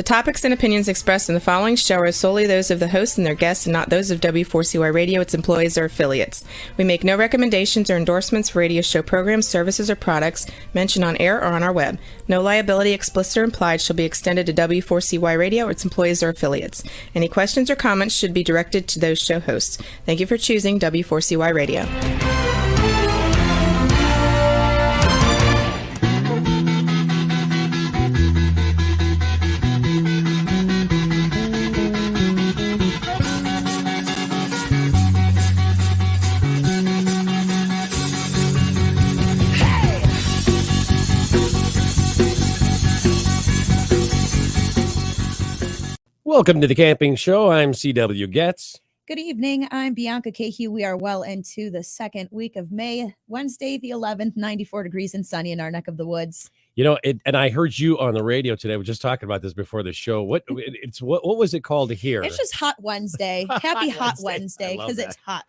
The topics and opinions expressed in the following show are solely those of the host and their guests and not those of W4CY Radio, its employees, or affiliates. We make no recommendations or endorsements for radio show programs, services, or products mentioned on air or on our web. No liability, explicit or implied, shall be extended to W4CY Radio or its employees or affiliates. Any questions or comments should be directed to those show hosts. Thank you for choosing W4CY Radio. Welcome to the Camping Show. I'm C.W. Getz. Good evening. I'm Bianca Cahew. We are well into the second week of May. Wednesday, the 11th, 94 degrees and sunny in our neck of the woods. You know, and I heard you on the radio today. We're just talking about this before the show. What was it called here? It's just Hot Wednesday. Happy Hot Wednesday because it's hot.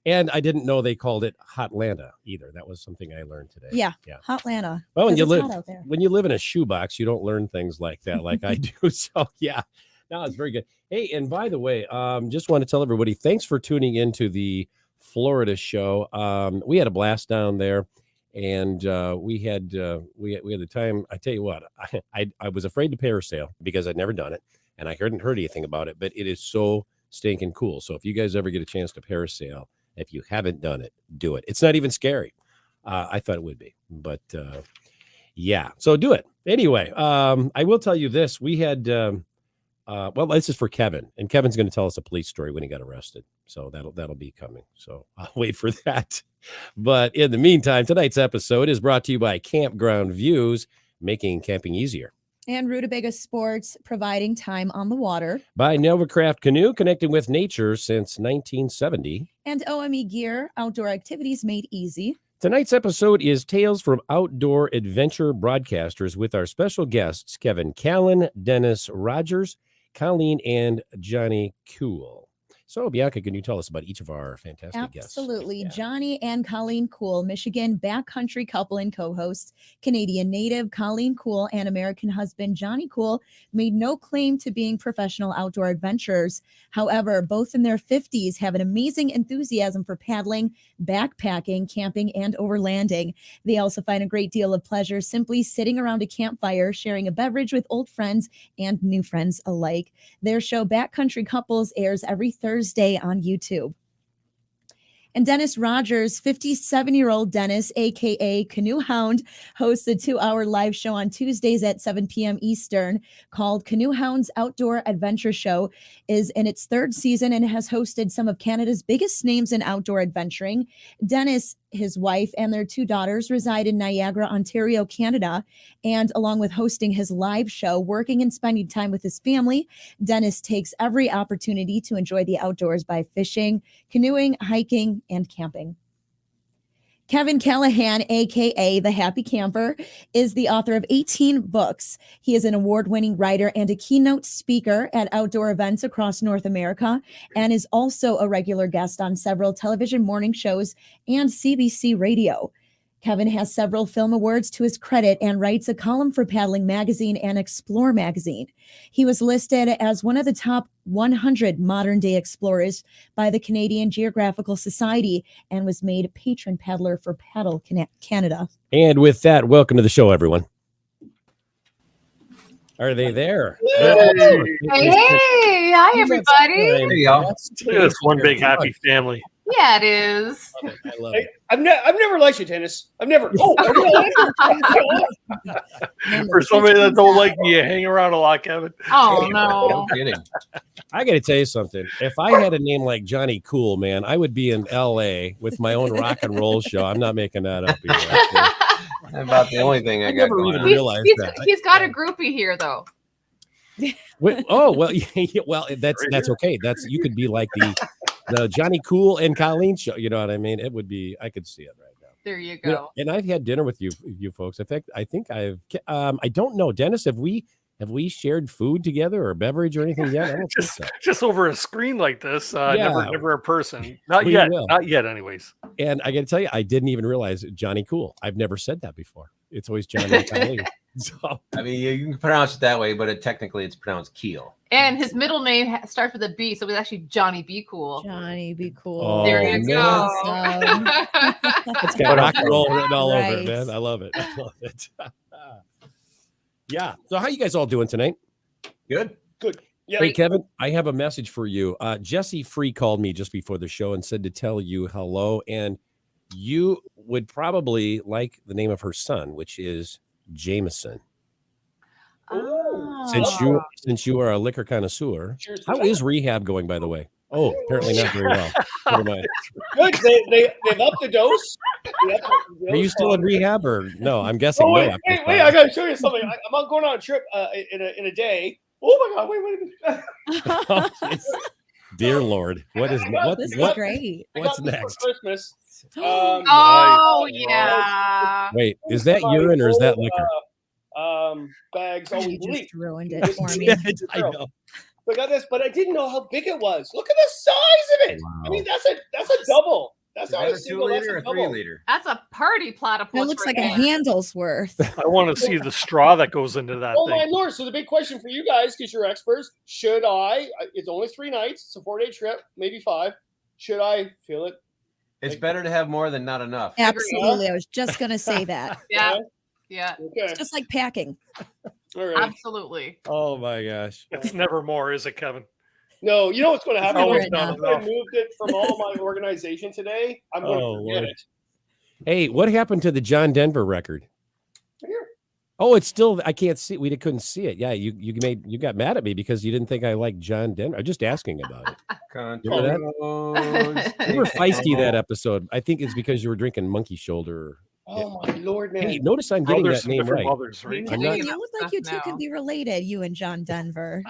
And I didn't know they called it Hotlanta either. That was something I learned today. Yeah. Hotlanta. Well, when you live in a shoebox, you don't learn things like that, like I do. So yeah, no, it's very good. Hey, and by the way, just want to tell everybody, thanks for tuning into the Florida show. We had a blast down there, and we had the time. I tell you what, I was afraid to parasail because I'd never done it, and I hadn't heard anything about it. But it is so stinking cool. So if you guys ever get a chance to parasail, if you haven't done it, do it. It's not even scary. I thought it would be, but yeah. So do it anyway. I will tell you this: we had. Well, this is for Kevin, and Kevin's going to tell us a police story when he got arrested. So that'll be coming. So I'll wait for that. But in the meantime, tonight's episode is brought to you by Campground Views, making camping easier. And Rutabaga Sports, providing time on the water. By Novacraft Canoe, connecting with nature since 1970. And OME Gear, outdoor activities made easy. Tonight's episode is Tales from Outdoor Adventure Broadcasters with our special guests, Kevin Callan, Dennis Rogers, Colleen, and Johnny Colleen. So, Bianca, can you tell us about each of our fantastic guests? Absolutely. Yeah. Johnny and Colleen Kuehl, Michigan backcountry couple and co-hosts. Canadian native Colleen Kuehl and American husband Johnny Kuehl made no claim to being professional outdoor adventurers. However, both in their 50s have an amazing enthusiasm for paddling, backpacking, camping, and overlanding. They also find a great deal of pleasure simply sitting around a campfire, sharing a beverage with old friends and new friends alike. Their show Backcountry Couples airs every Thursday on YouTube. And Dennis Rogers, 57-year-old Dennis, a.k.a. Canoehound, hosts a 2-hour live show on Tuesdays at 7 p.m. Eastern called Canoehound's Outdoor Adventure Show, is in its third season and has hosted some of Canada's biggest names in outdoor adventuring. Dennis, his wife, and their 2 daughters reside in Niagara, Ontario, Canada. And along with hosting his live show, working and spending time with his family, Dennis takes every opportunity to enjoy the outdoors by fishing, canoeing, hiking, and camping. Kevin Callahan, a.k.a. The Happy Camper, is the author of 18 books. He is an award-winning writer and a keynote speaker at outdoor events across North America and is also a regular guest on several television morning shows and CBC radio. Kevin has several film awards to his credit and writes a column for Paddling Magazine and Explore Magazine. He was listed as one of the top 100 modern-day explorers by the Canadian Geographical Society and was made a patron paddler for Paddle Canada. And with that, welcome to the show, everyone. Are they there? Hey, hi, everybody. Hey, y'all. It's one big happy family. Yeah, it is. I love it. I've never liked you, Dennis. I've never. For somebody that don't like me, you hang around a lot, Kevin. Oh, no. No kidding. I got to tell you something. If I had a name like Johnny Colleen, man, I would be in L.A. with my own rock and roll show. I'm not making that up here. That's about the only thing I got never going even on. realized that. He's got a groupie here, though. Oh, well, yeah, well, that's okay. You could be like the Johnny Colleen and Colleen show. You know what I mean? It would be. I could see it right now. There you go. And I've had dinner with you folks. In fact, I think I've. I don't know, Dennis. Have we shared food together or beverage or anything yet? I don't think so. Just over a screen like this. Yeah. Never in person. Not yet. Not yet. Anyways. And I got to tell you, I didn't even realize Johnny Colleen. I've never said that before. It's always Johnny and Colleen. So, I mean, you can pronounce it that way, but technically it's pronounced Keel. And his middle name starts with a B, so it was actually Johnny Be Cool. Johnny, be cool. Oh, There you man. go. Awesome. It's got rock and roll written all over Right. it, man. I love it. I love it. Yeah. So how you guys all doing tonight? Good. Good. Yeah. Hey, Kevin, I have a message for you. Jessie Free called me just before the show and said to tell you hello. And you would probably like the name of her son, which is Jameson. Oh. Since you are a liquor connoisseur, Cheers to how that. is rehab going, by the way? Oh, apparently not very well. Never mind. Good. They've upped the dose. They upped the dose. Are you still in rehab or no? I'm guessing Oh, no. wait, after wait, this wait! I gotta show you something. I'm out going on a trip in a day. Oh my God! Wait a minute. podcast. Oh, jeez. Dear Lord, what is This is what? great. I What's got this for next? Christmas. Oh, yeah. Wait, is that urine or is that liquor? Bags You always just leak. ruined it for me. Yeah, I know. So I got this, but I didn't know how big it was. Look at the size of it. I mean, that's a double. That's Is not that a a 2 single. That's liter a or 3 double. liter? That's a party platypus. That looks right like a there. handle's worth. I want to see the straw that goes into that Oh my thing. Lord! So the big question for you guys, because you're experts, should I? It's only 3 nights. It's a 4-day trip, maybe 5. Should I fill it? It's better to have more than not enough. Absolutely. I was just going to say that. Yeah. Yeah. Okay. It's just like packing. All right. Absolutely. Oh my gosh. It's never more, is it, Kevin? No, you know what's going to happen? always Once not I moved it from all my organization today, I'm going Oh, to forget Lord. it. Hey, what happened to the John Denver record? Here. Oh, it's still. I can't see. We couldn't see it. Yeah, you got mad at me because you didn't think I liked John Denver. I'm just asking about it. Remember that? You were feisty that episode. I think it's because you were drinking Monkey Shoulder. Oh my Lord, man! Hey, notice I'm getting Brothers that from name different right. mothers, right? I'm not- You look like you two could be related, you and John Denver.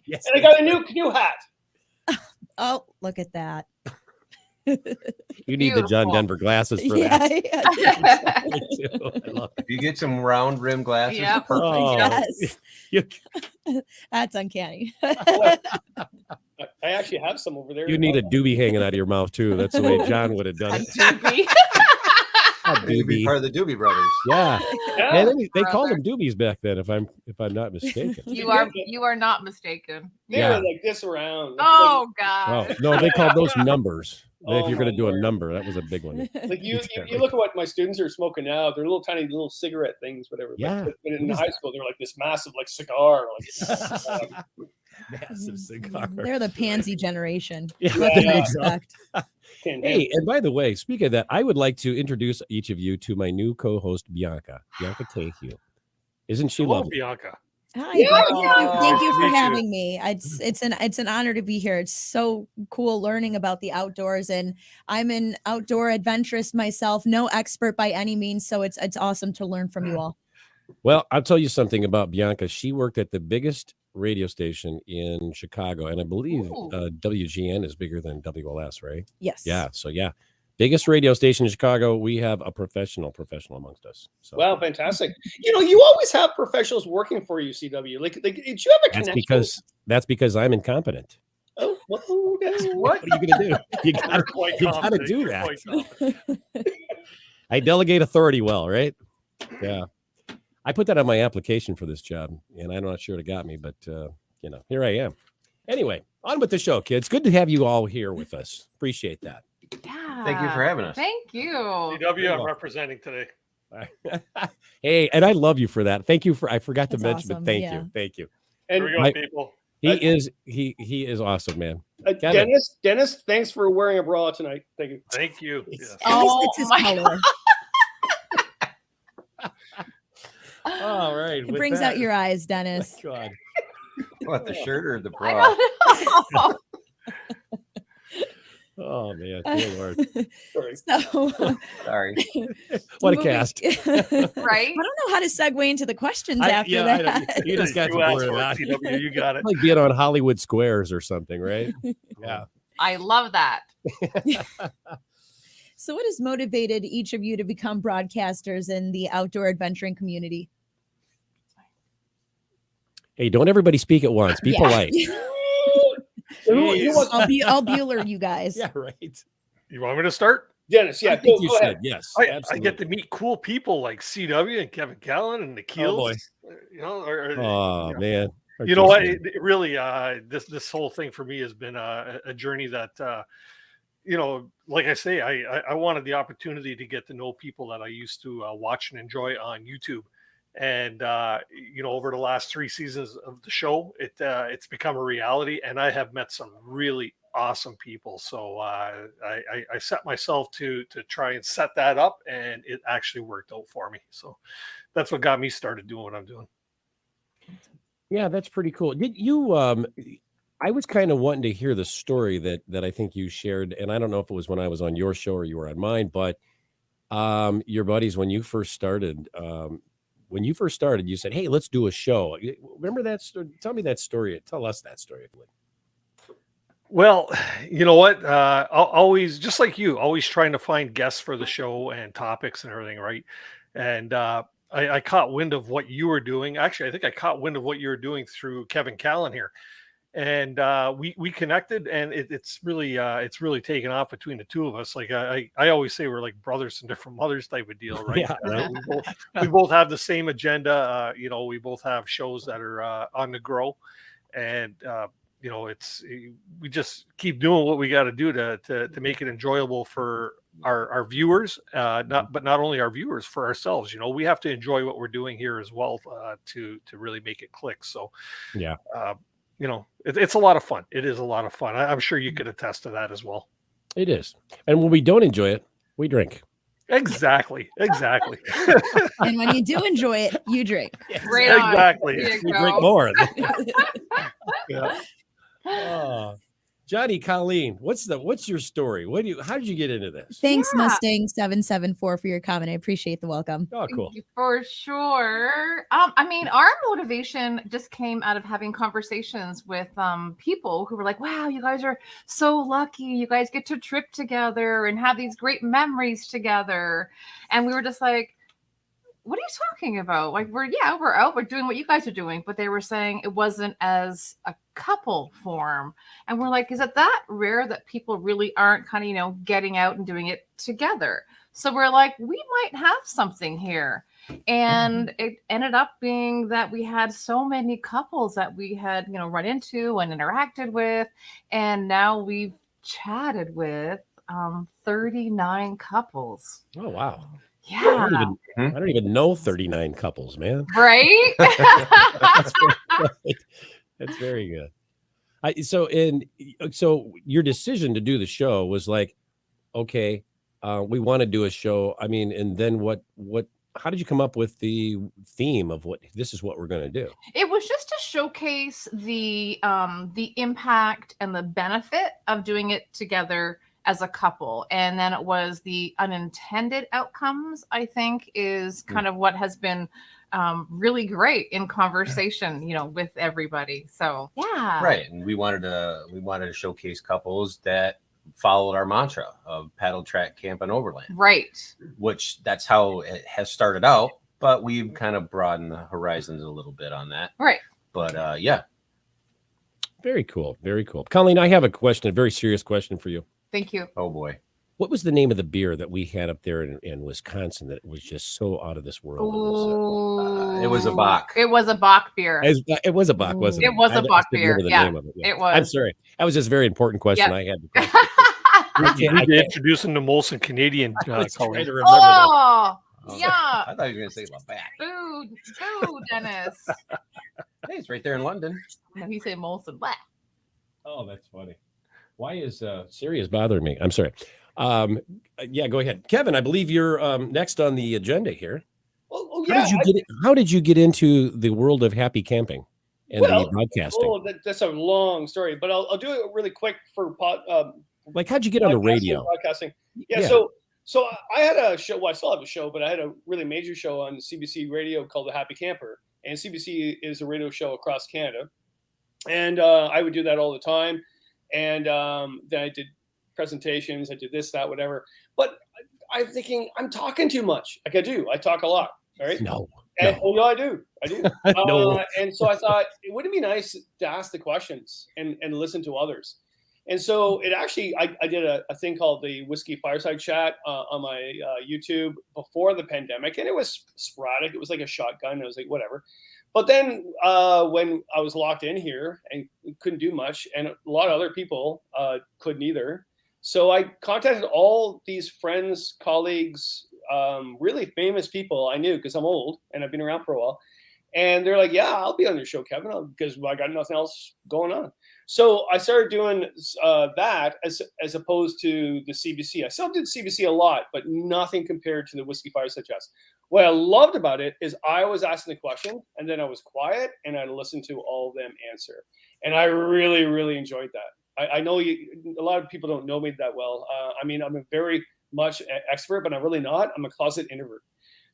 Yes, And I got a new hat. Oh, look at that. you need the John Beautiful. Denver glasses for Yeah, that. yeah. Me too. I love it. If you get some round rim glasses, Yep. perfect. Oh, Yes. you, That's uncanny. I actually have some over there. you need a doobie hanging out of your mouth too. That's the way John would have done it. Doobie. A You'd be doobie. part of the Doobie Brothers. Yeah. Yeah. And they called Brother. them doobies back then, if I'm not mistaken. You are not mistaken. They Yeah. were like this around. Oh Oh God. no, they called those numbers. If Oh, you're going to my do a Lord. number, that was a big one. Like you look at what my students are smoking now. They're little tiny little cigarette things, whatever. Yeah. But in What is high school, they were like this massive like cigar. Like, Massive cigar. They're the pansy generation. Yeah, What can there I you go. expect? can't Hey, and by the way, speaking of that, I would like to introduce each of you to my new co-host, Bianca Tehue. Isn't she Hello, lovely? Bianca. Hi, Yeah. thank you Nice to for meet you. having me. It's an honor to be here. It's so cool learning about the outdoors, and I'm an outdoor adventurist myself. No expert by any means, so it's awesome to learn from you all. Well, I'll tell you something about Bianca. She worked at the biggest radio station in Chicago, and I believe Ooh. WGN is bigger than WLS, right? Yes. Yeah. So yeah, biggest radio station in Chicago. We have a professional amongst us. So Wow, fantastic! You know, you always have professionals working for you, CW. Like did you have a connection? that's because I'm incompetent. Oh, okay. What are you gonna do? You gotta, Quite you gotta confident. do You're that. quite confident. I delegate authority well, right? Yeah. I put that on my application for this job, and I'm not sure it got me, but here I am. Anyway, on with the show, kids. Good to have you all here with us. Appreciate that. Yeah. Thank you for having us. Thank you. CW, I'm representing today. Hey, and I love you for that. Thank you I forgot to That's mention, awesome, but thank yeah. you. Thank you. And Here we go, I- people. He is awesome, man. Kevin. Dennis, thanks for wearing a bra tonight. Thank you. Thank you. Yes. At least Oh it's his my color. All right. It brings out your eyes, Dennis. God. What, the shirt or the I bra? don't know. Oh man, dear Lord. Sorry. So, Sorry. What a moving- cast. Right? I don't know how to segue into the questions after I that. know. You just got to You asked blur it for it, out. CW. You got it. Like being on Hollywood Squares or something, right? Yeah. I love that. So, what has motivated each of you to become broadcasters in the outdoor adventuring community? Hey, don't everybody speak at once. Be Yeah. polite. Who wants- I'll Bueller you guys. Yeah, right. You want me to start? Dennis, yeah, I think go you ahead. should. Yes, I absolutely. get to meet cool people like CW and Kevin Callan and the Keels. boy. You know, or, Oh you know, man. you know what? It really, this whole thing for me has been a journey that, you know, like I say, I wanted the opportunity to get to know people that I used to watch and enjoy on YouTube. And you know, over the last 3 seasons of the show, it's become a reality, and I have met some really awesome people. So I set myself to try and set that up, and it actually worked out for me. So that's what got me started doing what I'm doing. Yeah, that's pretty cool. Did you I was kind of wanting to hear the story that I think you shared, and I don't know if it was when I was on your show or you were on mine, but your buddies when you first started, you said, "Hey, let's do a show." Remember that story? Tell me that story. Tell us that story. Well, you know what? Always, just like you, always trying to find guests for the show and topics and everything, right? And I caught wind of what you were doing. Actually, I think I caught wind of what you were doing through Kevin Callan here, and we connected, and it's really taken off between the two of us. Like I always say, we're like brothers and different mothers type of deal, right? Yeah, right. We both have the same agenda. You know, we both have shows that are on the grow, and you know, we just keep doing what we got to do to make it enjoyable for our viewers, not only our viewers, for ourselves. You know, we have to enjoy what we're doing here as well to really make it click. So Yeah. You know, it's a lot of fun. It is a lot of fun. I'm sure you could attest to that as well. It is. And when we don't enjoy it, we drink. Exactly. And when you do enjoy it, you drink. Right on. Exactly. There you We go. drink more. Yeah. Oh, Johnny Colleen, what's your story? How did you get into this? Thanks, Yeah. Mustang 774 for your comment. I appreciate the welcome. Oh, cool. For sure. I mean, our motivation just came out of having conversations with people who were like, wow, you guys are so lucky. You guys get to trip together and have these great memories together. And we were just like, what are you talking about? Like, we're out, we're doing what you guys are doing. But they were saying it wasn't as a couple form. And we're like, is it that rare that people really aren't kind of, you know, getting out and doing it together? So we're like, we might have something here. And it ended up being that we had so many couples that we had, you know, run into and interacted with. And now we've chatted with 39 couples. Oh, wow. Yeah. I don't even know 39 couples, man. Right? That's very good. So your decision to do the show was like, okay, we want to do a show. I mean, and then how did you come up with the theme of this is what we're going to do? It was just to showcase the impact and the benefit of doing it together as a couple. And then it was the unintended outcomes, I think, is kind of what has been really great in conversation, you know, with everybody. So yeah. Right. And we wanted to showcase couples that followed our mantra of paddle, track, camp, and overland. Right. Which that's how it has started out, but we've kind of broadened the horizons a little bit on that. Right. But yeah. Very cool. Very cool. Colleen, I have a very serious question for you. Thank you. Oh boy. What was the name of the beer that we had up there in Wisconsin that was just so out of this world? It was a Bach. It was a Bach beer. It was a Bach, wasn't it? It was a Bach I beer. remember the Yeah, name of it. it was. I'm sorry. That was just a very important question Yep. I had. I You need to can't- introduce him to Molson Canadian. I was trying Colleen. to remember that. Oh, Oh, yeah. I thought you were going to say Labatt. Boo, Dennis. Hey, it's right there in London. He said Molson. What? Oh, that's funny. Why is Siri is bothering me? I'm sorry. Yeah, go ahead, Kevin. I believe you're next on the agenda here. Oh yeah. How did you get into the world of happy camping and the broadcasting? Oh, that's a long story, but I'll do it really quick for Like, how'd you get on the radio? Broadcasting. Yeah. Yeah. So I had a show. Well, I still have a show, but I had a really major show on CBC radio called The Happy Camper, and CBC is a radio show across Canada, and I would do that all the time, and then I did presentations. I did this, that, whatever. But I'm thinking I'm talking too much. Like I talk a lot. All right. No. And, oh yeah, I do. No. And so I thought it wouldn't be nice to ask the questions and listen to others. And so it actually, I did a thing called the Whiskey Fireside Chat on my YouTube before the pandemic, and it was sporadic. It was like a shotgun. I was like, whatever. But then when I was locked in here and couldn't do much, and a lot of other people couldn't either, so I contacted all these friends, colleagues, really famous people I knew because I'm old and I've been around for a while. And they're like, yeah, I'll be on your show, Kevin, because I got nothing else going on. So I started doing that as opposed to the CBC. I still did CBC a lot, but nothing compared to the Whiskey Fireside Chats. What I loved about it is I was asking the question, and then I was quiet, and I listened to all of them answer. And I really, really enjoyed that. I know a lot of people don't know me that well. I mean, I'm a very much extrovert, but I'm really not. I'm a closet introvert.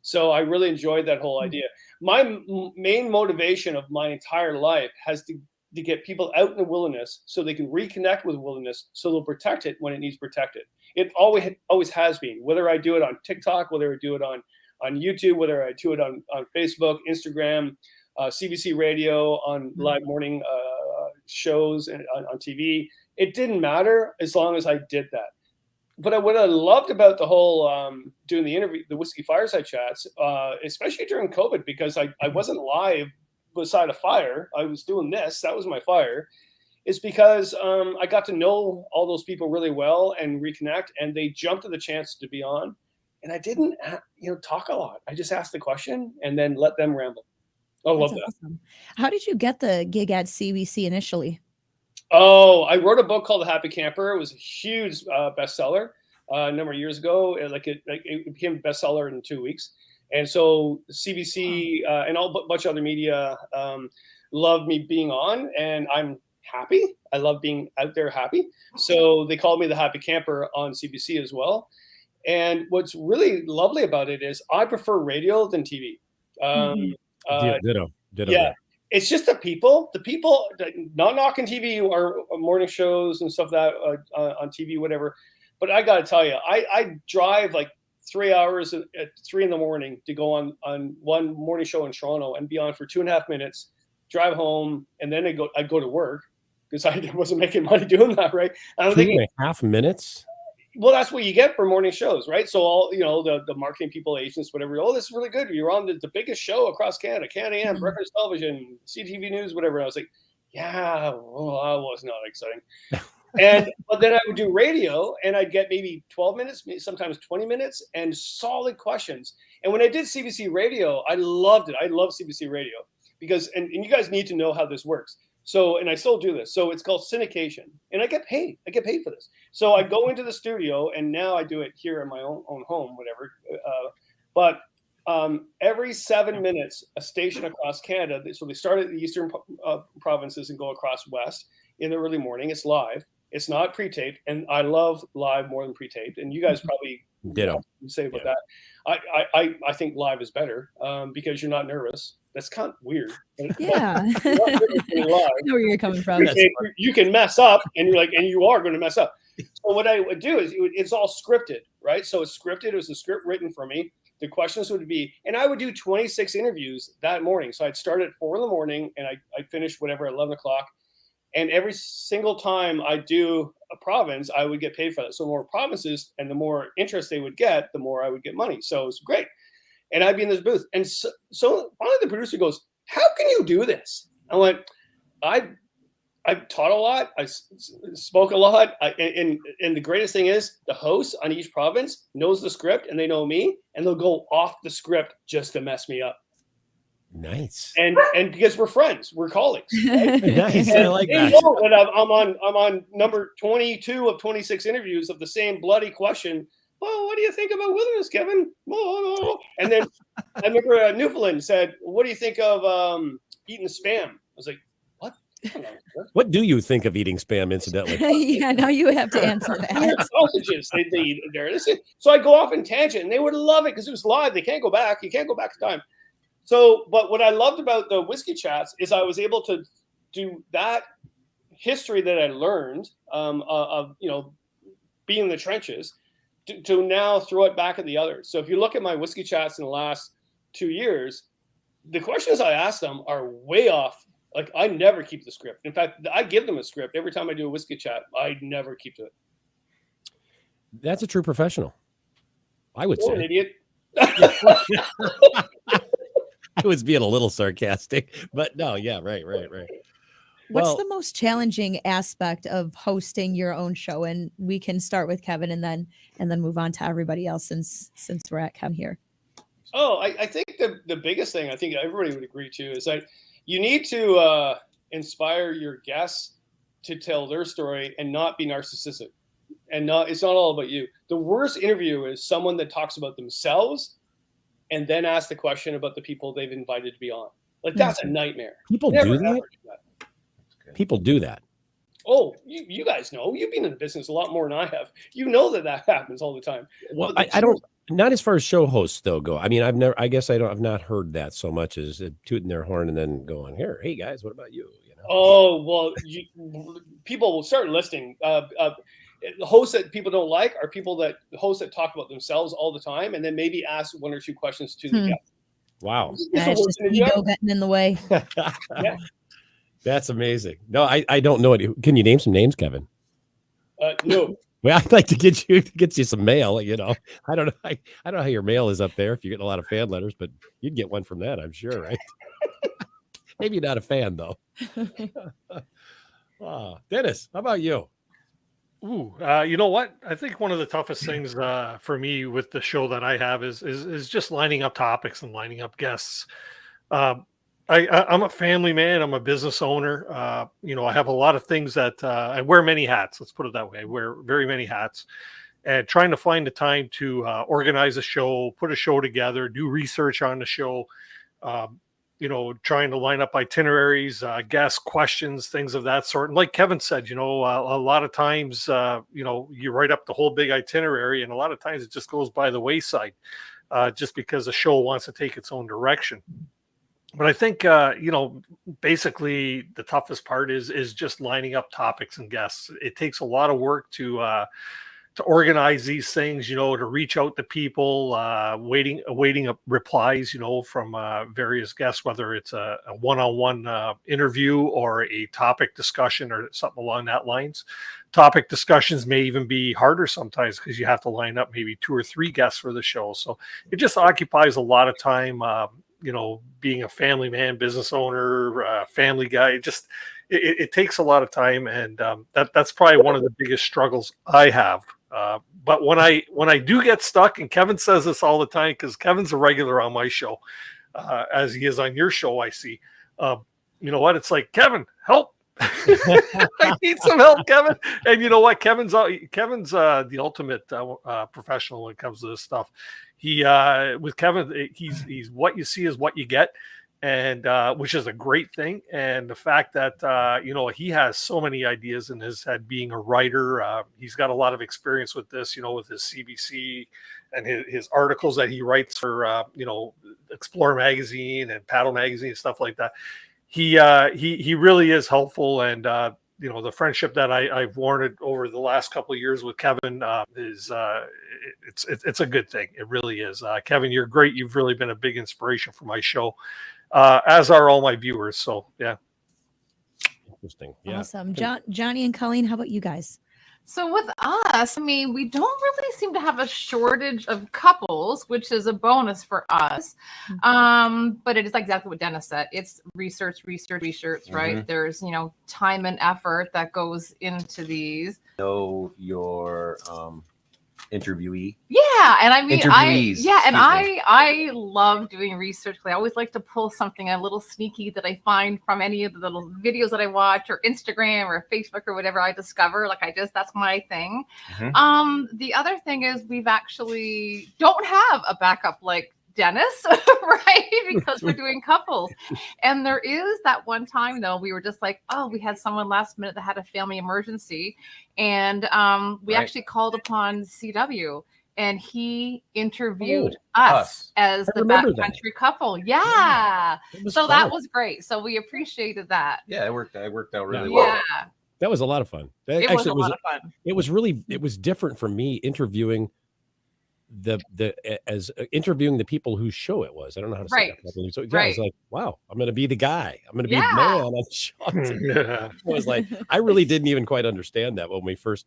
So I really enjoyed that whole idea. My main motivation of my entire life has to get people out in the wilderness so they can reconnect with the wilderness, so they'll protect it when it needs protected. It always has been, whether I do it on TikTok, whether I do it on YouTube, whether I do it on Facebook, Instagram, CBC radio, on live morning shows and on TV. It didn't matter as long as I did that. But what I loved about the whole doing the Whiskey Fireside Chats, especially during COVID, because I wasn't live beside a fire, I was doing this. That was my fire. Is because I got to know all those people really well and reconnect, and they jumped at the chance to be on. And I didn't, talk a lot. I just asked the question and then let them ramble. I love that. Awesome. How did you get the gig at CBC initially? Oh, I wrote a book called The Happy Camper. It was a huge bestseller a number of years ago. It became a bestseller in 2 weeks. And so CBC and a bunch of other media loved me being on, and I'm happy. I love being out there happy. So they called me The Happy Camper on CBC as well. And what's really lovely about it is I prefer radio than TV. Ditto. Yeah. It's just the people, not knocking TV or morning shows and stuff that on TV, whatever. But I got to tell you, I drive like 3 hours at 3 a.m. to go on one morning show in Toronto and be on for 2.5 minutes, drive home, and then I go to work because I wasn't making money doing that, right? I'm 2.5 minutes. Well, that's what you get for morning shows, right? So all the marketing people, agents, whatever. Oh, this is really good. You're on the biggest show across Canada, Canada, breakfast television, CTV News, whatever. I was like, yeah, well, that was not exciting. But then I would do radio, and I'd get maybe 12 minutes, sometimes 20 minutes, and solid questions. And when I did CBC radio, I loved it. I love CBC radio because, and you guys need to know how this works. So, and I still do this. So it's called syndication, and I get paid. I get paid for this. So I go into the studio, and now I do it here in my own home, whatever. But every 7 minutes, a station across Canada. So they start at the eastern provinces and go across west in the early morning. It's live. It's not pre-taped, and I love live more than pre-taped. And you guys probably say about that. I think live is better because you're not nervous. That's kind of weird. Yeah. I know where you're coming from. You can mess up, and you are going to mess up. So what I would do is it's all scripted, right? So it's scripted. It was a script written for me. The questions would be, and I would do 26 interviews that morning. So I'd start at 4 a.m, and I'd finish whatever at 11 o'clock. And every single time I do a province, I would get paid for that. So the more provinces and the more interest they would get, the more I would get money. So it was great. And I'd be in this booth. And so finally the producer goes, how can you do this? I went, I've taught a lot. I spoke a lot. And the greatest thing is the host on each province knows the script, and they know me, and they'll go off the script just to mess me up. Nice. And because we're friends, we're colleagues. Right? Nice. I like that. They know that I'm on number 22 of 26 interviews of the same bloody question. Oh, what do you think about wilderness, Kevin? Oh. And then I remember Newfoundland said, what do you think of eating spam? I was like, what? What do you think of eating spam, incidentally? Yeah, now you have to answer that. Sausages, they eat there. So I go off in tangent, and they would love it because it was live. They can't go back. You can't go back in time. So, but what I loved about the Whiskey Chats is I was able to do that history that I learned of being in the trenches to now throw it back at the others. So if you look at my Whiskey Chats in the last 2 years, the questions I ask them are way off Like, I never keep the script. In fact, I give them a script every time I do a whiskey chat. I never keep it. That's a true professional, I would Or an say. idiot. I was being a little sarcastic, but no, yeah, right. What's Well, the most challenging aspect of hosting your own show? And we can start with Kevin and then move on to everybody else since we're at Kevin here. Oh, I think the biggest thing I think everybody would agree to is that you need to inspire your guests to tell their story and not be narcissistic. And it's not all about you. The worst interview is someone that talks about themselves and then ask the question about the people they've invited to be on. Like, that's a nightmare. people Never, do ever that. do that. People do that. Oh, you guys know. You've been in the business a lot more than I have. You know that happens all the time. Well, But I don't. Not as far as show hosts though go. I mean, I've not heard that so much as tooting their horn and then going, here, hey guys, what about you? You know. Oh, well, people will start listing. The hosts that people don't like are the hosts that talk about themselves all the time, and then maybe ask one or two questions to the guest. Wow. It's just ego getting in the way. Yeah. That's amazing. No, I don't know it. Can you name some names, Kevin? No. Well, I'd like to get you some mail. You know, I don't know. I don't know how your mail is up there if you're getting a lot of fan letters, but you'd get one from that, I'm sure, right? Maybe not a fan though. Dennis, how about you? Ooh, you know what? I think one of the toughest things for me with the show that I have is just lining up topics and lining up guests. I'm a family man. I'm a business owner. I have a lot of things that I wear many hats. Let's put it that way. I wear very many hats, and trying to find the time to organize a show, put a show together, do research on the show. Trying to line up itineraries, guest questions, things of that sort. And like Kevin said, a lot of times, you write up the whole big itinerary, and a lot of times it just goes by the wayside, just because the show wants to take its own direction. But I think, basically the toughest part is just lining up topics and guests. It takes a lot of work to organize these things, to reach out to people, waiting replies, from various guests, whether it's a one-on-one interview or a topic discussion or something along that lines. Topic discussions may even be harder sometimes because you have to line up maybe 2 or 3 guests for the show. So it just occupies a lot of time, being a family man, business owner, family guy. It takes a lot of time, and that's probably one of the biggest struggles I have. But when I do get stuck, and Kevin says this all the time because Kevin's a regular on my show, as he is on your show, I see. You know what? It's like, Kevin, help. I need some help, Kevin. And you know what? Kevin's the ultimate professional when it comes to this stuff. With Kevin, he's what you see is what you get. And which is a great thing. And the fact that he has so many ideas in his head, being a writer, he's got a lot of experience with this, with his CBC and his articles that he writes for Explorer magazine and Paddle magazine and stuff like that. He really is helpful, and the friendship that I've warranted over the last couple of years with Kevin is it's a good thing. It really is. Kevin, you're great. You've really been a big inspiration for my show. As are all my viewers. So, yeah. Interesting. Yeah. Awesome. Johnny and Colleen, how about you guys? So with us, we don't really seem to have a shortage of couples, which is a bonus for us. But it is exactly what Dennis said. It's research, right? There's, time and effort that goes into these. Know your interviewee. Yeah, and Interviewees, I love doing research. I always like to pull something a little sneaky that I find from any of the little videos that I watch, or Instagram or Facebook or whatever I discover. That's my thing. The other thing is we've actually don't have a backup like Dennis, right? Because we're doing couples. And there is that one time though, we were just like, we had someone last minute that had a family emergency. And we actually called upon CW, and he interviewed us as the backcountry couple. Yeah. So that was great. So we appreciated that. Yeah, it worked out really well. Yeah. That was a lot of fun. It was a lot of fun. It was different for me interviewing as interviewing the people whose show it was. I don't know how to say Right. that properly. So yeah, Right. I was like, wow, I'm going to be the guy. I'm going to be Yeah. the man on the show. Yeah. I was like, I really didn't even quite understand that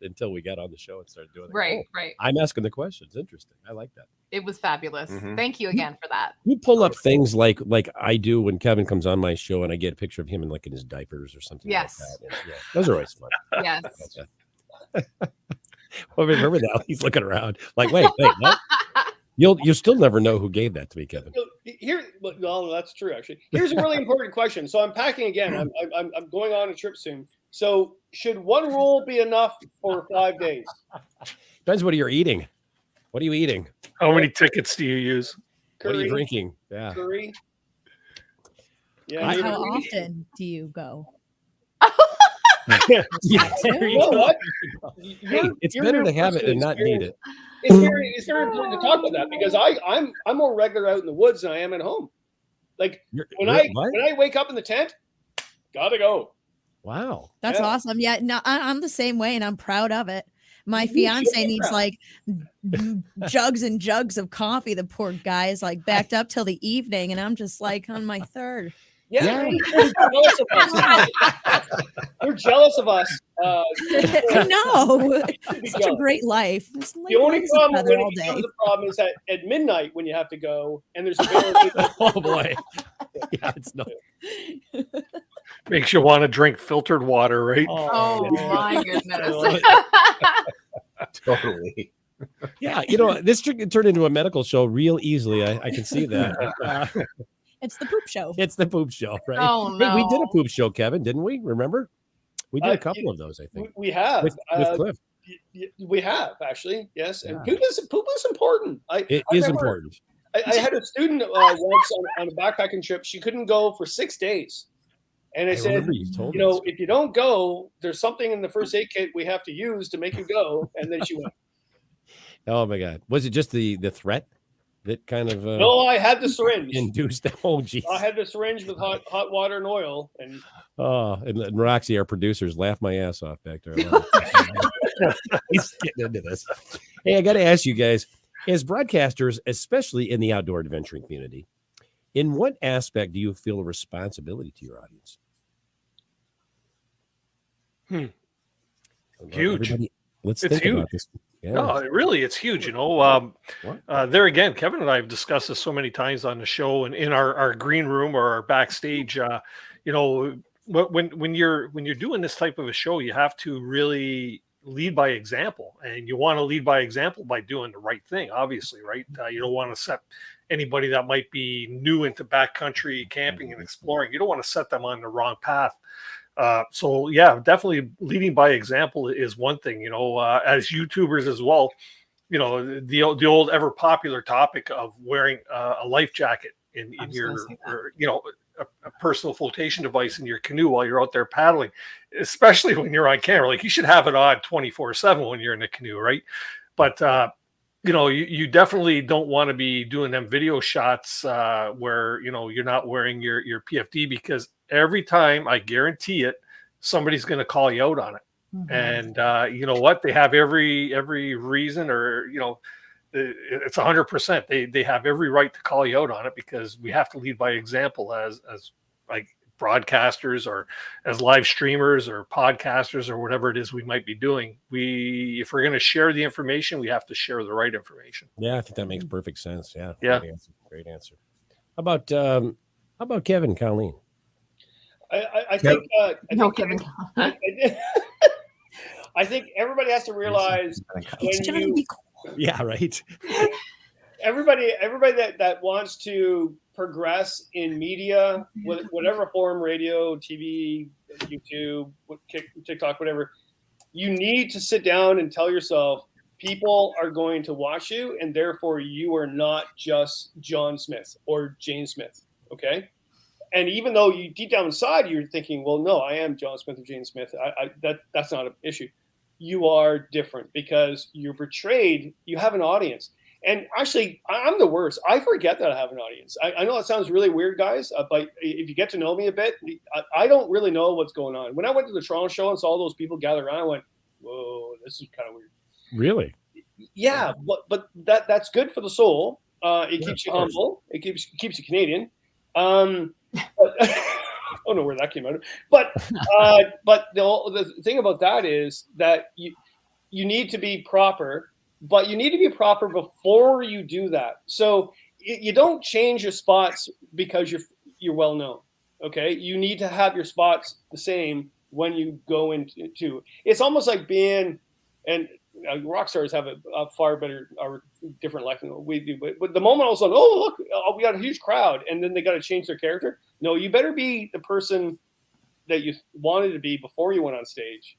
until we got on the show and started doing it. Right. Oh, Right. I'm asking the questions. Interesting. I like that. It was fabulous. Mhm. Thank you again for that. You pull up things like I do when Kevin comes on my show and I get a picture of him in his diapers or something Yes. like that. And, yeah, those are always fun. Yes. Well, remember that he's looking around like, wait, what? You'll still never know who gave that to me, Kevin. Well, that's true actually. Here's a really important question. So I'm packing again. I'm going on a trip soon. So should one roll be enough for 5 days? Depends what you're eating. What are you eating? How many tickets do you use? What are you Curry, drinking? Yeah. curry. Yeah. I- How often do you go? Yeah, You know what? Hey, it's better to have it and not need it. It's very important to talk about that because I'm more regular out in the woods than I am at home. Like when I wake up in the tent, gotta go. Wow. That's Yeah. awesome. Yeah, no, I'm the same way, and I'm proud of it. My You should fiance be needs proud. like jugs and jugs of coffee. The poor guy is like backed up till the evening, and I'm just like on my third. Yeah, you're jealous of us. You're jealous of us. No, it's such a great life. Just The lay only legs problem, together all day. the problem is that at midnight when you have to go and there's a barricade. Oh boy. Yeah, it's no. Makes you want to drink filtered water, right? Oh my goodness. Totally. Yeah, this could turn into a medical show real easily. I can see that. It's the poop show. It's the poop show, right? Oh, Hey, we did a no. poop show, Kevin, didn't we? Remember? We did a couple you- of those, I think. We have. With Cliff. We have actually, yes. And Yeah. poop is important. It I is remember- important. I had a student once on a backpacking trip. She couldn't go for 6 days, and I said, remember you told me this. if you don't go, there's something in the first aid kit we have to use to make you go. And then she went. Oh my God. Was it just the threat that kind of No, I had the syringe. induced that? Oh geez. I had the syringe with hot water and oil, and Oh, and Roxy, our producers, laughed my ass off back there. He's getting into this. Hey, I got to ask you guys, as broadcasters, especially in the outdoor adventuring community, in what aspect do you feel a responsibility to your audience? Huge. Everybody, let's It's think about huge. this. Yeah. No, really, it's huge. There again, Kevin and I have discussed this so many times on the show and in our green room or our backstage. When you're doing this type of a show, you have to really lead by example, and you want to lead by example by doing the right thing. Obviously, right? You don't want to set anybody that might be new into backcountry camping and exploring. You don't want to set them on the wrong path. So yeah, definitely leading by example is one thing, as YouTubers as well, the old ever popular topic of wearing a life jacket in your, or, a personal flotation device in your canoe while you're out there paddling, especially when you're on camera. Like, you should have it on 24/7 when you're in a canoe. Right. But, you definitely don't want to be doing them video shots where, you're not wearing your PFD, because every time, I guarantee it, somebody's going to call you out on it. Mhm. And you know what? They have every reason, or, it's 100%. They have every right to call you out on it, because we have to lead by example as like broadcasters, or as live streamers or podcasters, or whatever it is we might be doing. If we're going to share the information, we have to share the right information. Yeah, I think that makes perfect sense. Yeah. Yeah. Great answer. How about Kevin Colleen? I think Kevin. I think everybody has to realize It's when gonna you be cool. Yeah, right. everybody that wants to progress in media, whatever form, radio, TV, YouTube, TikTok, whatever, you need to sit down and tell yourself, people are going to watch you, and therefore you are not just John Smith or Jane Smith. Okay. And even though you deep down inside, you're thinking, well, no, I am John Smith or Jane Smith. That's not an issue. You are different because you're portrayed, you have an audience. And actually, I'm the worst. I forget that I have an audience. I know that sounds really weird, guys, but if you get to know me a bit, I don't really know what's going on. When I went to the Toronto show and saw those people gather around, I went, whoa, this is kind of weird. Really? Yeah, but that's good for the soul. It Yeah, keeps you of course. humble. It keeps you Canadian. But, I don't know where that came out of. But the thing about that is that you need to be proper, but you need to be proper before you do that. So you don't change your spots because you're well known. Okay, you need to have your spots the same when you go into. It's almost like being and. Rock stars have a far better or different life than we do. But the moment all of a sudden, oh look, we got a huge crowd, and then they got to change their character. No, you better be the person that you wanted to be before you went on stage,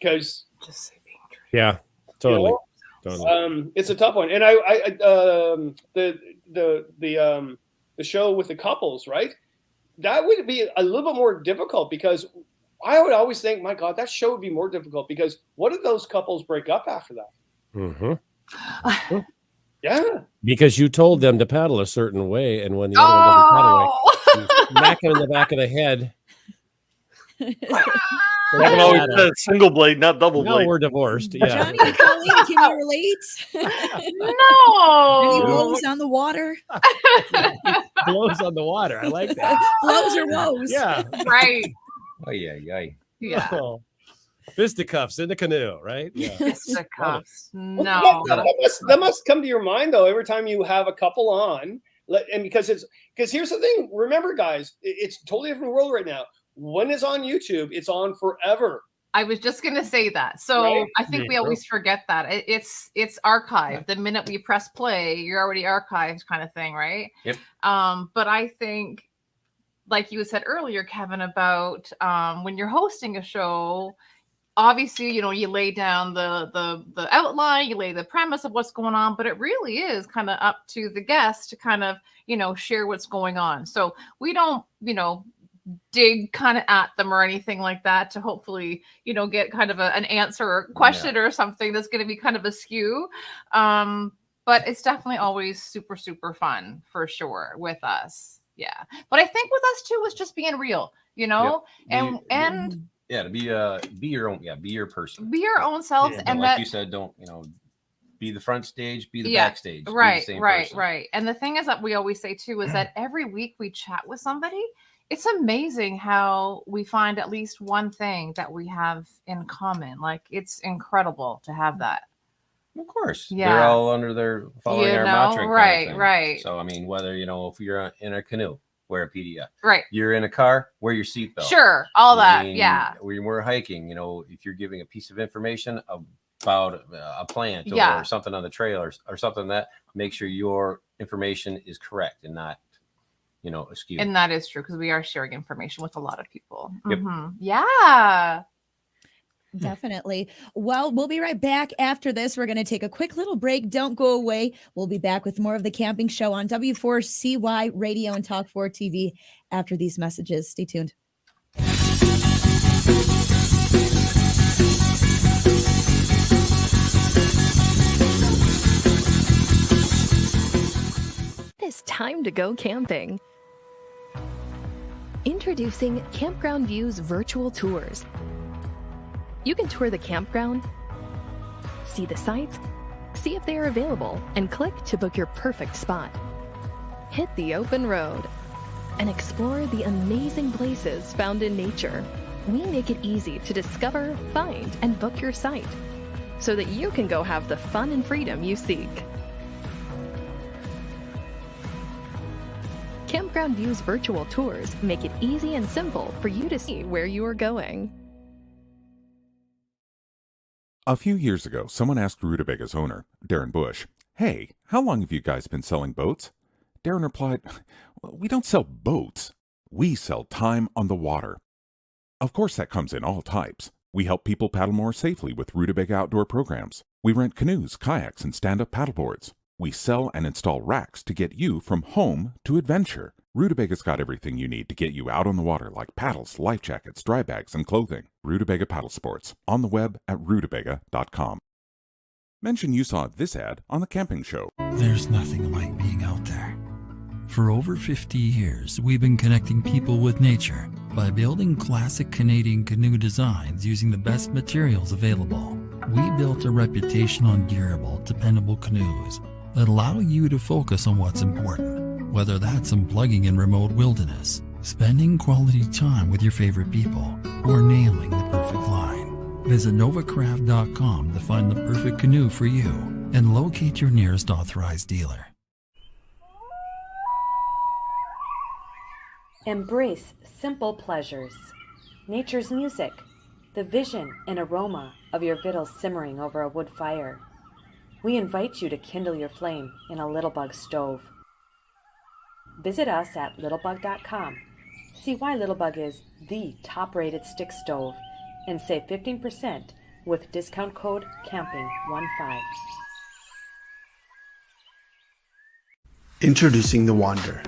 because Just say being true. Yeah, totally. totally. It's a tough one. And the show with the couples, right? That would be a little bit more difficult because I would always think, my God, that show would be more difficult because what if those couples break up after that? Mm-hmm. Yeah. Because you told them to paddle a certain way, and when the other one doesn't paddle right, you smack him in the back of the head. I've always said single blade, not double No, blade. we're divorced. Yeah. Johnny Colleen, can you relate? Any No. woes on the water? Blows on the water. I like that. Blows or woes? Yeah. Right. Oh yeah. Yeah. Oh. Fisticuffs in the canoe, right? Yeah. Fisticuffs. Well, No. that must come to your mind though every time you have a couple on, and because here's the thing. Remember, guys, it's a totally different world right now. When it's on YouTube, it's on forever. I was just gonna say that. So Right? I think we always forget that it's archived. The minute we press play, you're already archived, kind of thing, right? Yep. But I think, like you said earlier, Kevin, about when you're hosting a show, obviously, you lay down the outline, you lay the premise of what's going on, but it really is kind of up to the guest to kind of, share what's going on. So we don't, dig kind of at them or anything like that to hopefully, get kind of an answer or question or something that's going to be kind of askew. But it's definitely always super, super fun for sure with us. Yeah. But I think with us too, it's just being real, and to be your own, be your person. be your own selves. Yeah, and like that, you said, don't, be the front stage, be the Yeah, backstage. be the right, same right, person. right. And the thing is that we always say too, is that every week we chat with somebody, it's amazing how we find at least one thing that we have in common. Like it's incredible to have that. Of course. Yeah. They're all under their following our mantra. right, kind of thing. right. So, I mean, whether, if you're in a canoe, wear a PDF. Right. You're in a car, wear your seatbelt. Sure. All I that. mean, Yeah. When we're hiking, if you're giving a piece of information about a plant Yeah. or something on the trail or something, that make sure your information is correct and not, askew. And that is true because we are sharing information with a lot of people. Yep. Mhm. Yeah. Definitely. Well, we'll be right back after this. We're going to take a quick little break. Don't go away. We'll be back with more of the camping show on W4CY Radio and Talk 4 TV after these messages. Stay tuned. It's time to go camping. Introducing Campground View's virtual tours. You can tour the campground, see the sites, see if they are available, and click to book your perfect spot. Hit the open road and explore the amazing places found in nature. We make it easy to discover, find, and book your site so that you can go have the fun and freedom you seek. Campground View's virtual tours make it easy and simple for you to see where you are going. A few years ago, someone asked Rutabaga's owner, Darren Bush, "Hey, how long have you guys been selling boats?" Darren replied, "Well, we don't sell boats. We sell time on the water." Of course, that comes in all types. We help people paddle more safely with Rutabaga outdoor programs. We rent canoes, kayaks, and stand-up paddleboards. We sell and install racks to get you from home to adventure. Rutobaga's got everything you need to get you out on the water, like paddles, life jackets, dry bags, and clothing. Rutabaga Paddle Sports, on the web at rutabaga.com. Mention you saw this ad on the camping show. There's nothing like being out there. For over 50 years, we've been connecting people with nature by building classic Canadian canoe designs using the best materials available. We built a reputation on durable, dependable canoes that allow you to focus on what's important, whether that's unplugging in remote wilderness, spending quality time with your favorite people, or nailing the perfect line. Visit novacraft.com to find the perfect canoe for you and locate your nearest authorized dealer. Embrace simple pleasures, nature's music, the vision and aroma of your victuals simmering over a wood fire. We invite you to kindle your flame in a Littlebug stove. Visit us at littlebug.com. See why Littlebug is the top-rated stick stove and save 15% with discount code CAMPING15. Introducing the Wander,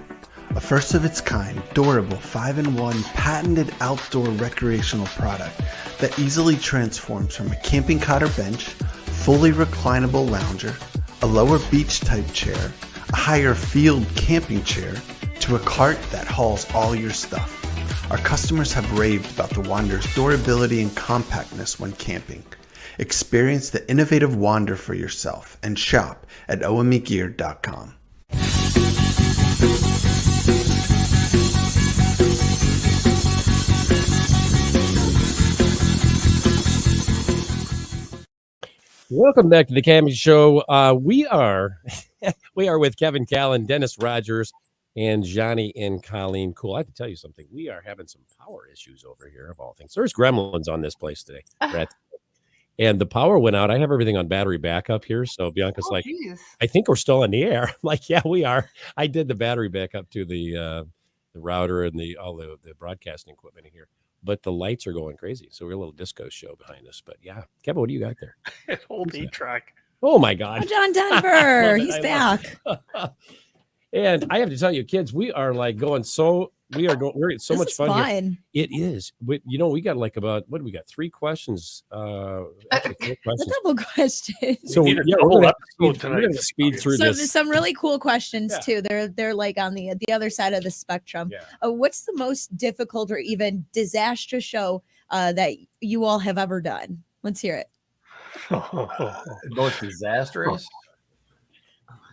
a first-of-its-kind, durable 5-in-1 patented outdoor recreational product that easily transforms from a camping cot or bench, fully reclinable lounger, a lower beach-type chair, a higher field camping chair, to a cart that hauls all your stuff. Our customers have raved about the Wander's durability and compactness when camping. Experience the innovative Wander for yourself and shop at omegear.com. Welcome back to the Camping Show. We are with Kevin Callan, Dennis Rogers, and Johnny and Colleen Kuehl. I have to tell you something. We are having some power issues over here, of all things. There's gremlins on this place today. And the power went out. I have everything on battery backup here. So Bianca's like, geez. I think we're still in the air. I'm like, yeah, we are. I did the battery backup to the router and all the broadcasting equipment in here. But the lights are going crazy. So we're a little disco show behind us. But yeah, Kevin, what do you got there? An old 8-track. Oh, my God. Oh, John Denver. He's back. And I have to tell you, kids, we are like going we're so much fun here. It is. We got like about, what do we got? 3 questions. Actually 4 questions. Double questions. So we're going to speed through this. Some really cool questions too. They're like on the other side of the spectrum. Yeah. What's the most difficult or even disastrous show that you all have ever done? Let's hear it. Most disastrous.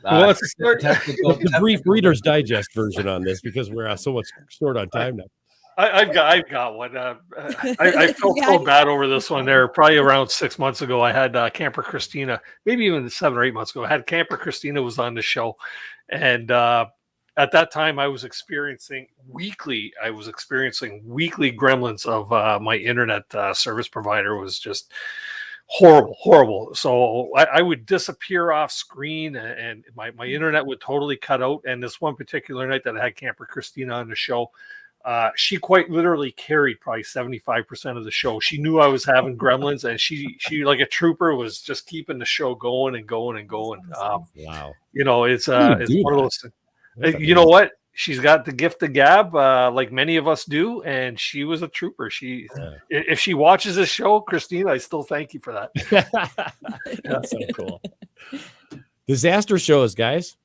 Let's start the brief Reader's Digest version on this because we're so much short on time now. I've got one. I felt so bad over this one. There, probably around 6 months ago, I had Camper Christina. Maybe even 7 or 8 months ago, I had Camper Christina was on the show, and at that time, I was experiencing weekly gremlins of my internet service provider was just horrible. So I would disappear off screen and my internet would totally cut out. And this one particular night that I had Camper Christina on the show, she quite literally carried probably 75% of the show. She knew I was having gremlins and she like a trooper was just keeping the show going and going and going. Wow. It's one of those things. You know what? She's got the gift of gab, like many of us do, and she was a trooper. If she watches this show, Christina, I still thank you for that. That's so cool. Disaster shows, guys.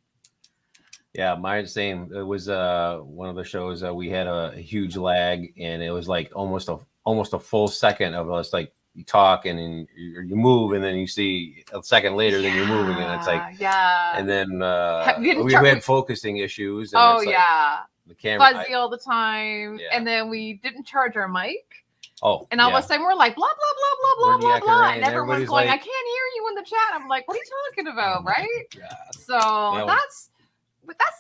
Yeah, mine same. It was one of the shows we had a huge lag, and it was like almost a full second of us like you talk and then you move, and then you see a second later, then you're moving, and it's like and then we had focusing issues. And the camera fuzzy all the time, and then we didn't charge our mic. Oh, and all of a sudden we're like blah blah blah blah blah blah blah, and everyone's going, like, I can't hear you in the chat. I'm like, what are you talking about, right? Yeah. So that's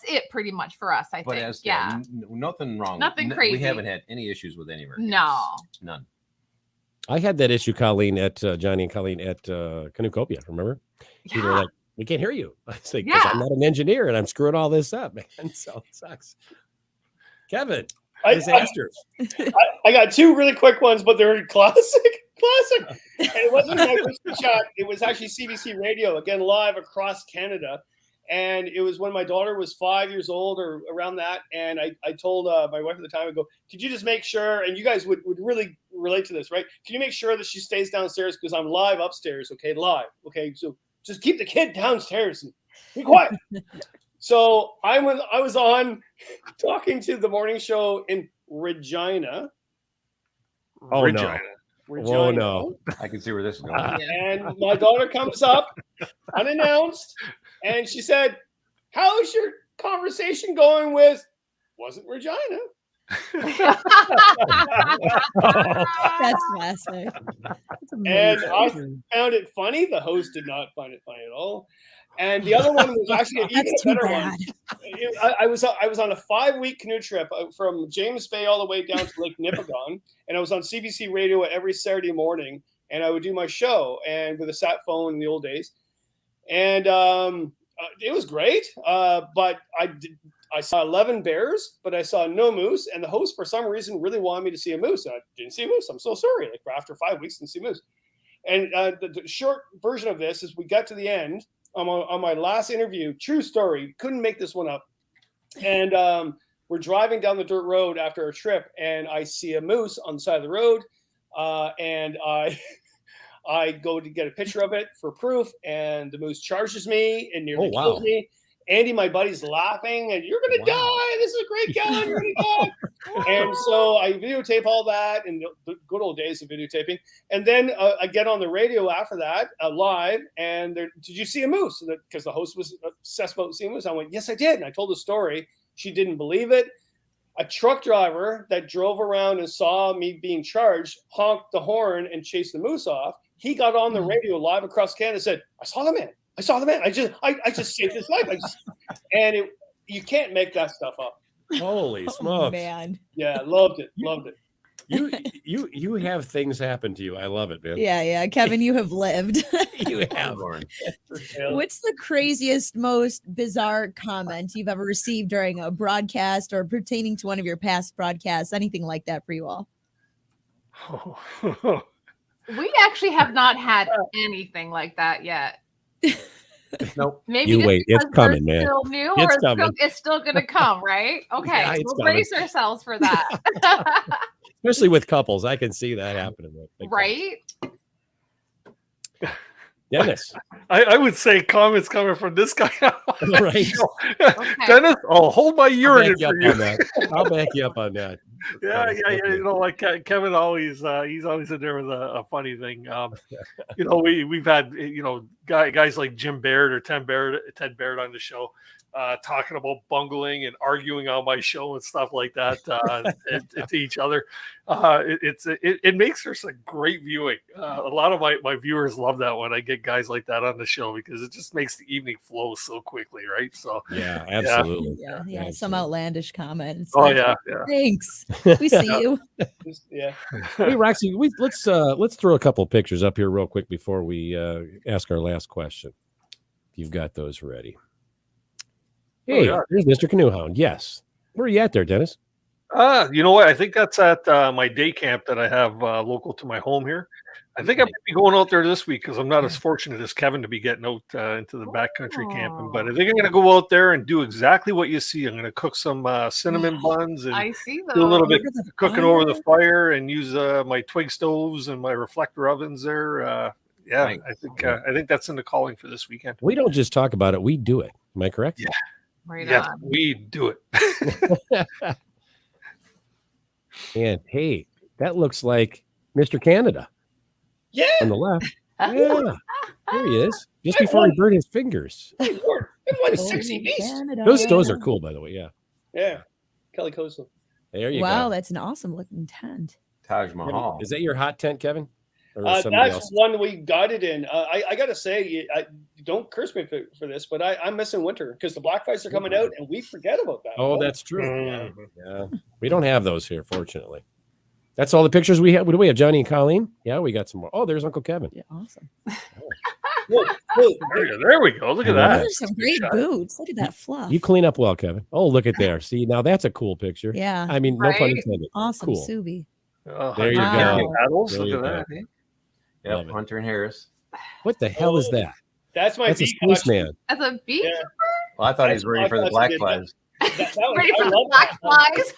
it pretty much for us, I think. Nothing wrong. Nothing crazy. We haven't had any issues with any of our guests. No, none. I had that issue, Colleen, at Johnny and Colleen at Canoehound. Remember? Yeah. You were like, we can't hear you. I was like, because I'm not an engineer and I'm screwing all this up, man. So it sucks. Kevin, disasters. I got 2 really quick ones, but they're classic. And it wasn't my first shot. It was actually CBC Radio, again, live across Canada. And it was when my daughter was 5 years old or around that. And I told my wife at the time, I go, could you just make sure, and you guys would really relate to this, right? Can you make sure that she stays downstairs because I'm live upstairs, okay, live. Okay, so just keep the kid downstairs and be quiet. So I was on talking to the morning show in Regina. Oh, Regina. Regina. Oh, no. I can see where this is going. And my daughter comes up unannounced, and she said, "How's your conversation going with?" Wasn't Regina? That's classic. That's And amazing. I found it funny. The host did not find it funny at all. And the other one was actually an even That's too better bad. one. I was on a 5-week canoe trip from James Bay all the way down to Lake Nipigon, and I was on CBC Radio every Saturday morning, and I would do my show and with a sat phone in the old days, and it was great. But I saw 11 bears, but I saw no moose, and the host for some reason really wanted me to see a moose. And I didn't see a moose. I'm so sorry. Like after 5 weeks, didn't see a moose. And the short version of this is we got to the end. On my last interview, true story, couldn't make this one up. And we're driving down the dirt road after our trip, and I see a moose on the side of the road, and I go to get a picture of it for proof, and the moose charges me and nearly kills me. Andy, my buddy's laughing, and "You're gonna die! This is a great guy! You're gonna die!" And so I videotape all that in the good old days of videotaping, and then I get on the radio after that live, and did you see a moose? Because the host was obsessed about seeing a moose. I went, "Yes, I did," and I told the story. She didn't believe it. A truck driver that drove around and saw me being charged honked the horn and chased the moose off. He got on the radio live across Canada and said, "I saw the man. I saw the man. I just saved his life." You can't make that stuff up. Holy smokes. Oh, man. Yeah, loved it. Loved it. You have things happen to you. I love it, man. Yeah. Kevin, you have lived. You have. What's the craziest, most bizarre comment you've ever received during a broadcast or pertaining to one of your past broadcasts? Anything like that for you all? We actually have not had anything like that yet. Nope. Maybe You just wait, it's because we're coming, man. Still new, It's or coming. it's still going to come, right? Okay, Yeah, it's we'll coming. brace ourselves for that. Especially with couples. I can see that happening. Right? Dennis. I would say comments coming from this guy. Right. Dennis, I'll hold my urine in for you. I'll back you up on that. Yeah. You know, like Kevin always, he's always in there with a funny thing. You know, we've had, you know, guys like Jim Baird or Ted Baird on the show, talking about bungling and arguing on my show and stuff like that to each other. It makes for some great viewing. A lot of my viewers love that when I get guys like that on the show, because it just makes the evening flow so quickly, right? So yeah, absolutely. Yeah. Absolutely. Some outlandish comment. It's yeah. Thanks. We see you. Yeah. Hey, Roxy, let's throw a couple pictures up here real quick before we ask our last question. If you've got those ready. Hey, there's Mr. Canoehound. Yes. Where are you at there, Dennis? You know what? I think that's at my day camp that I have local to my home here. I think I might be going out there this week because I'm not as fortunate as Kevin to be getting out into the backcountry camping. But I think I'm going to go out there and do exactly what you see. I'm going to cook some cinnamon buns and I see do a little those. bit cooking over the fire and use my twig stoves and my reflector ovens there. Yeah, I think that's in the calling for this weekend. We don't just talk about it; we do it. Am I correct? Yeah. Right yes, on. we do it. And hey, that looks like Mr. Canada. Yeah. On the left. Yeah. There he is. Just before he burned his fingers. Everyone's 60 beast. Those are cool, by the way. Yeah. Yeah. Kelly Coastal. There you go. Wow, that's an awesome looking tent. Taj Mahal. Is that your hot tent, Kevin? Or That's somebody else? one we guided in. I got to say, don't curse me for this, but I'm missing winter because the black flies are coming out and we forget about that. Oh, that's true. Yeah. We don't have those here, fortunately. That's all the pictures we have. What do we have, Johnny and Colleen? Yeah, we got some more. Oh, there's Uncle Kevin. Yeah, awesome. There we go. Look at that. Those are some great boots. Look at that fluff. You clean up well, Kevin. Oh, look at there. See, now that's a cool picture. Yeah. I mean, no pun intended. Awesome, Cool. Subi. There you go. Paddles. There Look you at that. go. Yeah, Hunter and Harris. What the hell is that? That's my That's a beat spaceman. As a beekeeper? Well, I thought he was ready for the black flies. Ready for the black flies?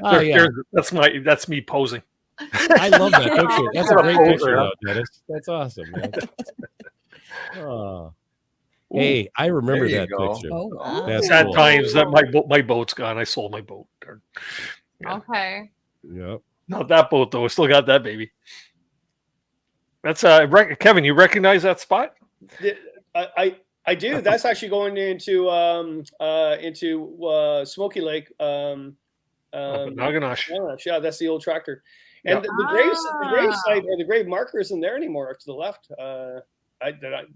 Oh, yeah. That's me posing. I love that picture. That's a great picture, though, Dennis. That's awesome, man. Oh. Hey, I remember There that you go. picture. Oh, wow. That's Sad cool. times that my boat's gone. I sold my boat. Yeah. Okay. Yep. Not that boat though. We still got that baby. That's Kevin. You recognize that spot? I do. That's actually going into Smoky Lake. Naganash. Yeah, that's the old tractor. And the grave site or the grave marker isn't there anymore. To the left. The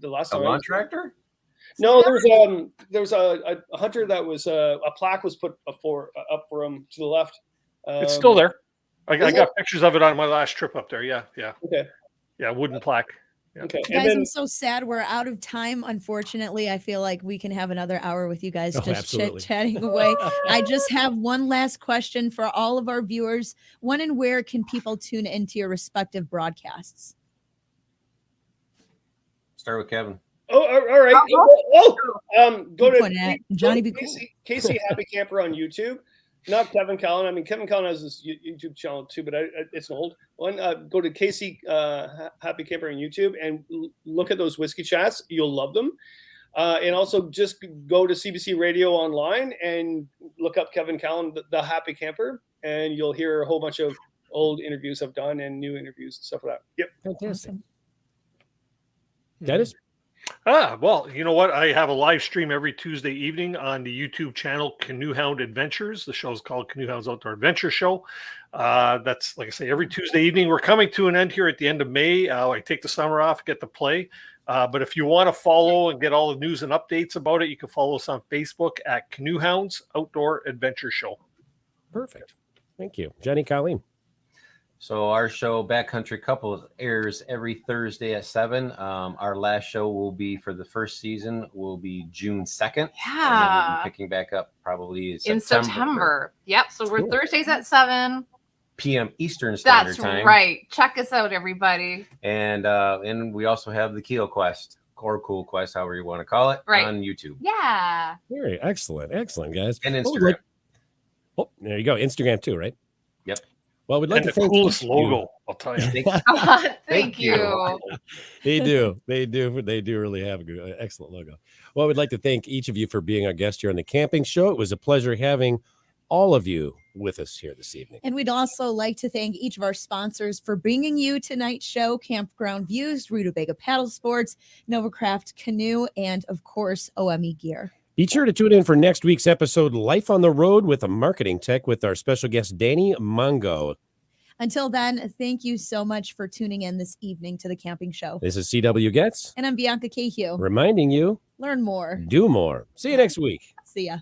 last time. A lawn tractor? No, there was a hunter that was a plaque was put up for him to the left. It's still there. I got pictures of it on my last trip up there. Yeah. Okay. Yeah, wooden plaque. Yeah. Okay. Guys, I'm so sad we're out of time. Unfortunately, I feel like we can have another hour with you guys just chit-chatting away. I just have one last question for all of our viewers. When and where can people tune into your respective broadcasts? Start with Kevin. Oh, all right. Go to Johnny Casey Happy Camper on YouTube. Not Kevin Callan. I mean, Kevin Callan has this YouTube channel too, but it's an old one. Go to Casey Happy Camper on YouTube and look at those whiskey chats. You'll love them. And also just go to CBC Radio online and look up Kevin Callan, the Happy Camper, and you'll hear a whole bunch of old interviews I've done and new interviews and stuff like that. Yep. Fantastic. Dennis? Well, you know what? I have a live stream every Tuesday evening on the YouTube channel Canoehound Adventures. The show is called Canoehound's Outdoor Adventure Show. That's, like I say, every Tuesday evening. We're coming to an end here at the end of May. I take the summer off, get to play. But if you want to follow and get all the news and updates about it, you can follow us on Facebook at Canoehound's Outdoor Adventure Show. Perfect. Thank you. Johnny Colleen. So our show, Backcountry Couples, airs every Thursday at 7. Our last show will be for the first season will be June 2nd. Yeah. And then we'll be picking back up probably in September. Yep. So we're Thursdays at 7 p.m. Eastern Standard Time. That's right. Check us out, everybody. And we also have the Kuehl-Quest or Kuehl-Quest, however you want to call it, on YouTube. Yeah. Very excellent. Excellent, guys. And Instagram. There you go. Instagram too, right? Yep. Well, we'd like to the thank coolest logo, I'll tell you. Thank you. They do really have an excellent logo. Well, we'd like to thank each of you for being our guest here on the Camping Show. It was a pleasure having all of you with us here this evening. And we'd also like to thank each of our sponsors for bringing you tonight's show: Campground Views, Rutabaga Paddle Sports, Novacraft Canoe, and of course, OME Gear. Be sure to tune in for next week's episode, Life on the Road with a Marketing Tech, with our special guest, Danny Mongo. Until then, thank you so much for tuning in this evening to the Camping Show. This is CW Getz. And I'm Bianca Cahill. Reminding you, learn more. Do more. See you next week. See ya.